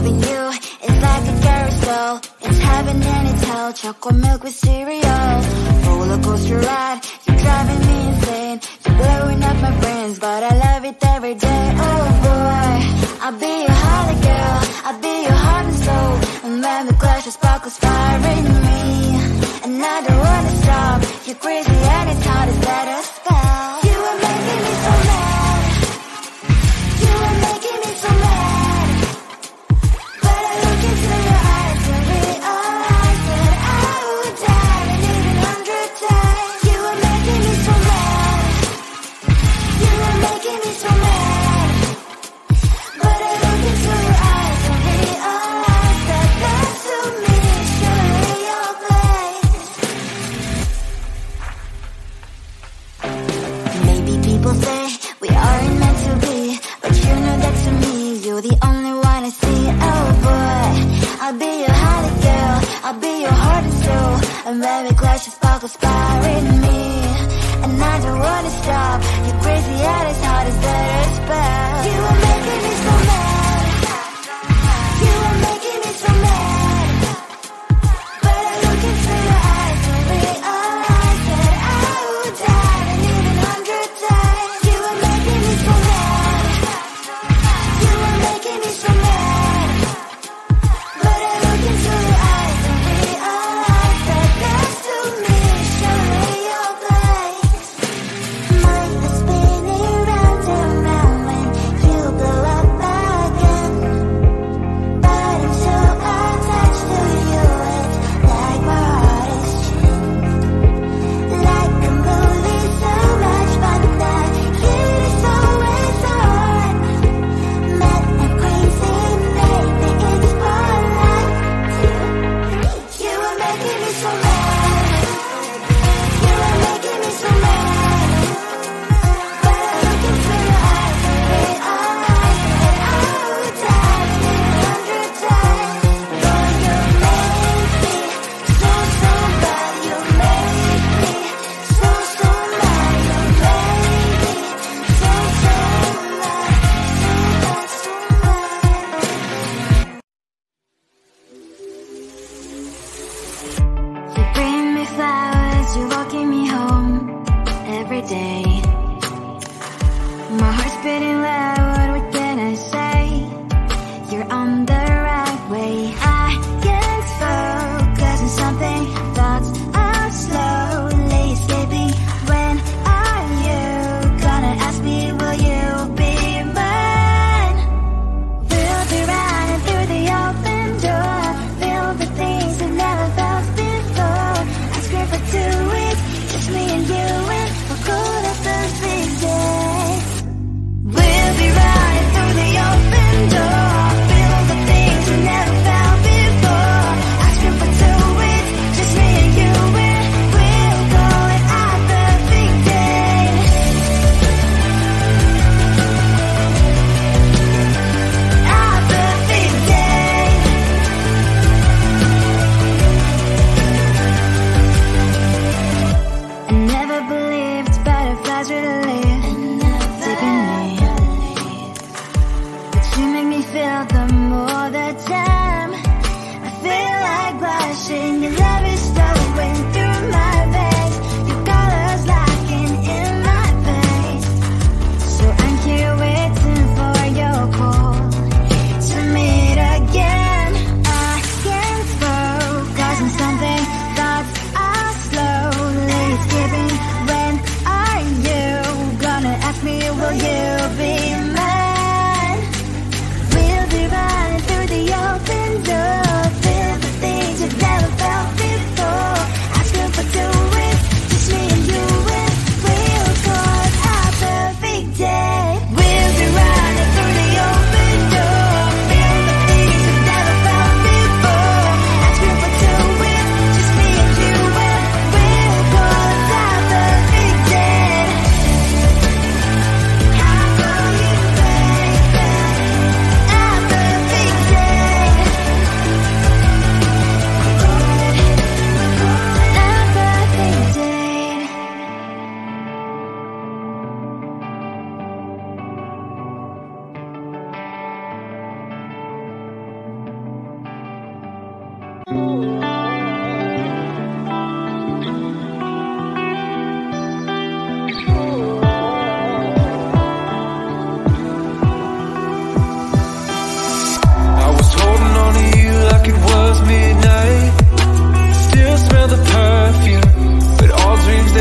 Loving you is like a carousel. It's heaven and it's hell. Chocolate milk with cereal. Roller coaster ride. You're driving me insane. You're blowing up my brains, but I love it every day. Oh boy, I'll be your holly girl. I'll be your heart and soul. And when the clash of sparkles fire in me, and I don't wanna stop. You're crazy and it's hard to let us spell. You are making me so mad. You are making me so mad. But I look into your eyes and realize that I would die and even 100 times. You are making me so mad. You are making me so mad. But I look into your eyes and realize that that's to me surely your place. Maybe people say we aren't meant to be, but you know that to me you're the only one I see. Oh boy, I'll be your holly girl. I'll be your heart and soul. And when we clash, the sparkles fire in me, and I don't wanna stop. You're crazy and as hard as that spell. You are making me so mad. You are making me so mad. But I look into your eyes and realize that I would die and even 100 times. You are making me so mad. You are making me so mad. But I look into your eyes and realize that that's to me surely your place. Mind is spinning round and round when you blow up again. But I'm so attached to you, it's like my heart is chained. Like a movie, so much fun that it is always on. Mad and crazy, maybe it's fun like 2, 3. You are making me so mad. You are making me so mad. But I look into your eyes and realize that I would die and even 100 times. Boy, you make me so, so bad. You make me so, so mad. You make me so, so mad. So bad, so mad. You bring me flowers, you're walking me home every day. My heart's beating loud, what can I say? You're on the right way. I can't focus on something, thoughts are slowly escaping. When are you gonna ask me, will you be mine? We'll be running through the open door, filled with things we've never felt before. I scream for 2 weeks, just me and you, and we'll go to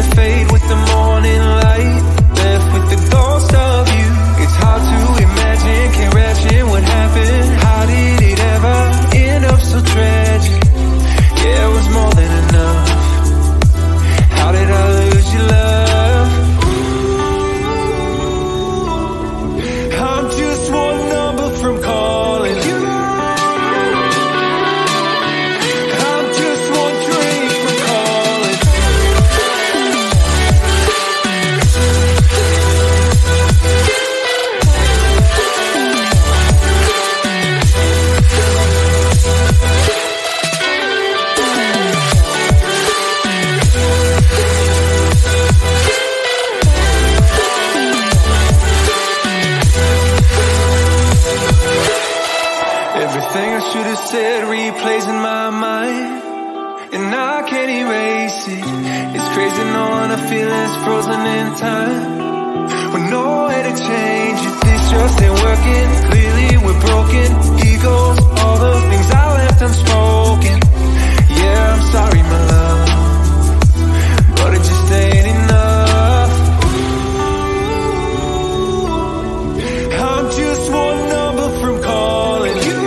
they fade with the morning light. Left with the ghost of you. It's hard to imagine, can't imagine what happened. How did it ever end up so tragic? Yeah, it was more than enough. How did I lose your love? I'm just one number from calling you. I'm just one dream from calling. Everything I should have said replays in my mind, and I can't erase it. It's crazy knowing our feelings frozen in time, with no way to change it. This just ain't working. Clearly we're broken. Egos, all the things I left unspoken. Yeah, I'm sorry, my love, but it just ain't enough. I'm just one number from calling you.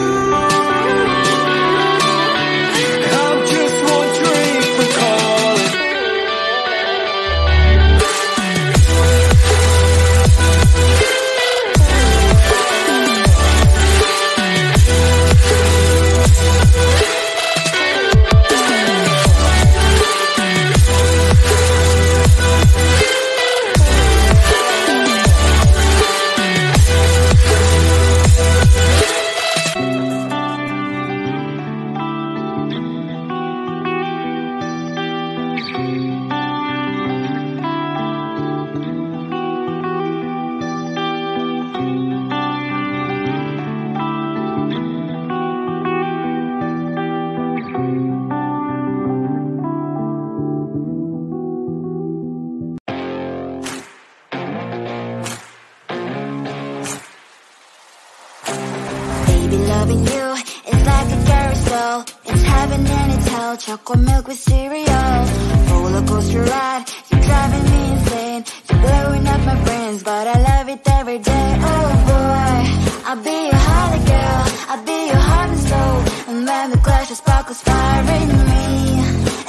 Loving you is like a carousel. It's heaven and it's hell. Chocolate milk with cereal. Roller coaster ride. You're driving me insane. You're blowing up my brains, but I love it every day. Oh boy, I'll be your holly girl. I'll be your heart and soul. And when the clash of sparkles fire in me,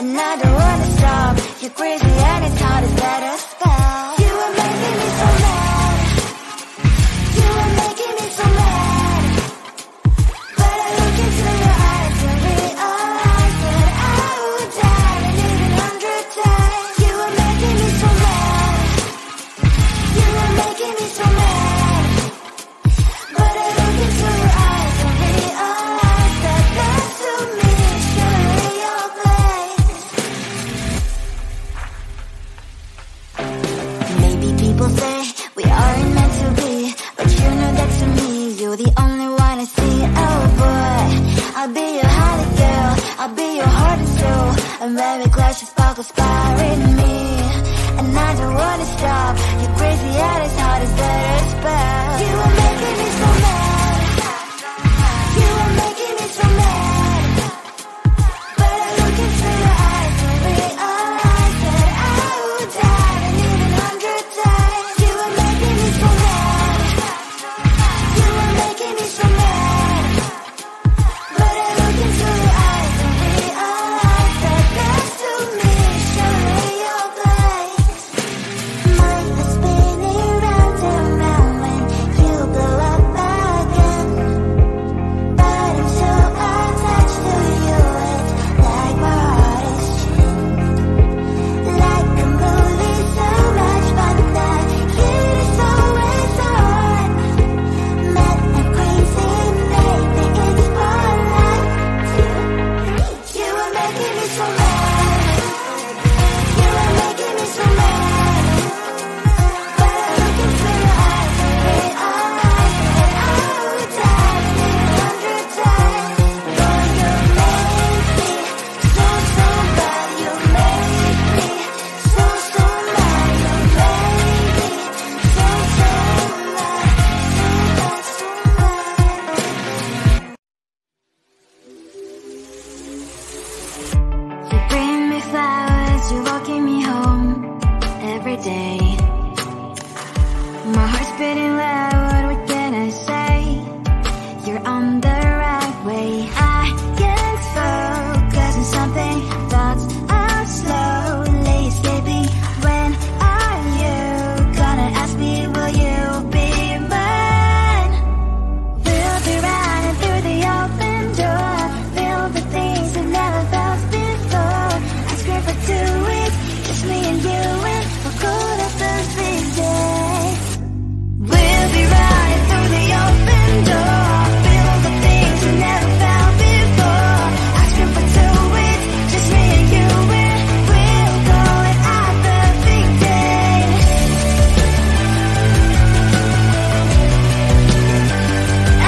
and I don't wanna stop. You're crazy and it's hard to set a spell. You are making me so mad. You are making me so mad. People say we aren't meant to be, but you know that to me, you're the only one I see. Oh boy, I'll be your holly girl. I'll be your heart and soul. And when we clash, the sparkles fire in me, and I don't wanna stop. You're crazy and it's hard to set a spell. You are making me so mad. You are making me so mad. But I look into your eyes and realize that I would die and even 100 times. You are making me so mad. You are making me so mad. But I look into your eyes and realize that next to me, surely you're blind. My way. My heart's beating loud, what can I say? You're on the right way. I can't focus on something, thoughts are slowly escaping. When are you gonna ask me, will you be mine? We'll be running through the open door, filled with things we've never felt before. I scream for 2 weeks, just me and you, and we'll go to perfect day. We'll be running through the open door, filled with things we never felt before. I scream for 2 weeks, just me and you, and we'll go at our perfect day.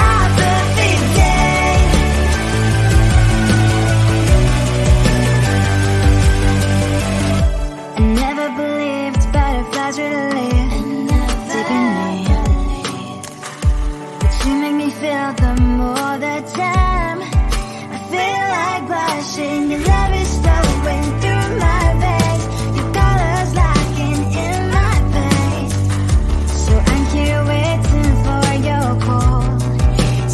Our perfect day. I never believed butterflies were to live, taking me. But you make me feel them all the time. I feel like blushing, your love is flowing through my veins, your colors locking in my face. So I'm here waiting for your call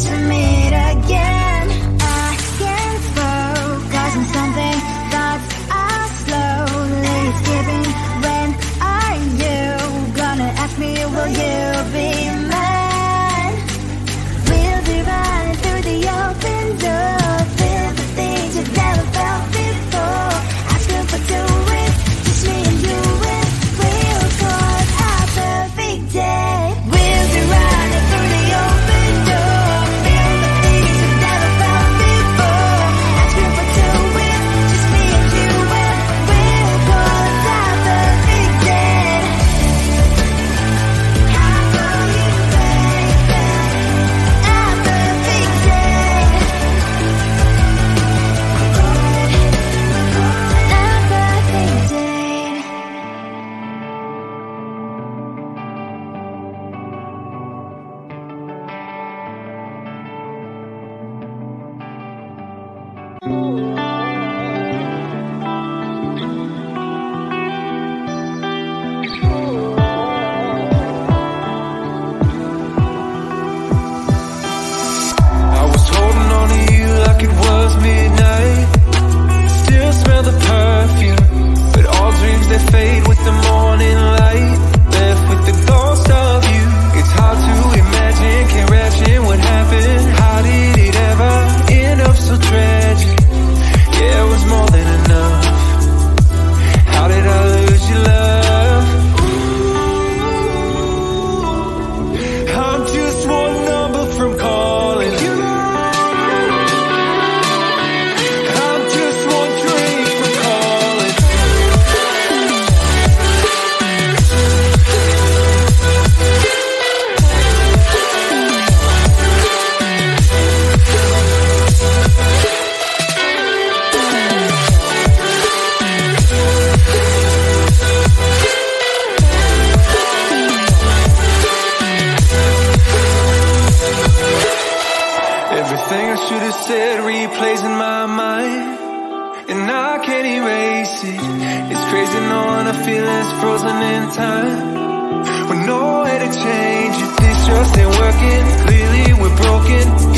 to meet again. I can't focus on something, thoughts are slowly escaping. When are you gonna ask me, will you be mine? We'll be running through the open door, filled with things you've never felt before. Asking for 2 weeks, just me and you, and we'll go our perfect day. We'll be running through the open door, filled with things you've never felt before. Asking for 2 weeks, just me and you, and we'll go our perfect day. How do you, baby? Our perfect day. Our perfect day. I was holding on to you like it was midnight. Still smell the perfume, but all dreams they fade with the morning light. Left with the ghost of you. It's hard to imagine, can't imagine what happened. How did it ever end up so tragic? Yeah, it was more than enough. How did I lose your love? I'm just one number from calling you. I'm just one drink from calling. Everything I should have said replays in my mind, and I can't erase it. It's crazy knowing our feelings frozen in time, with no way to change it. This just ain't working. Clearly we're broken.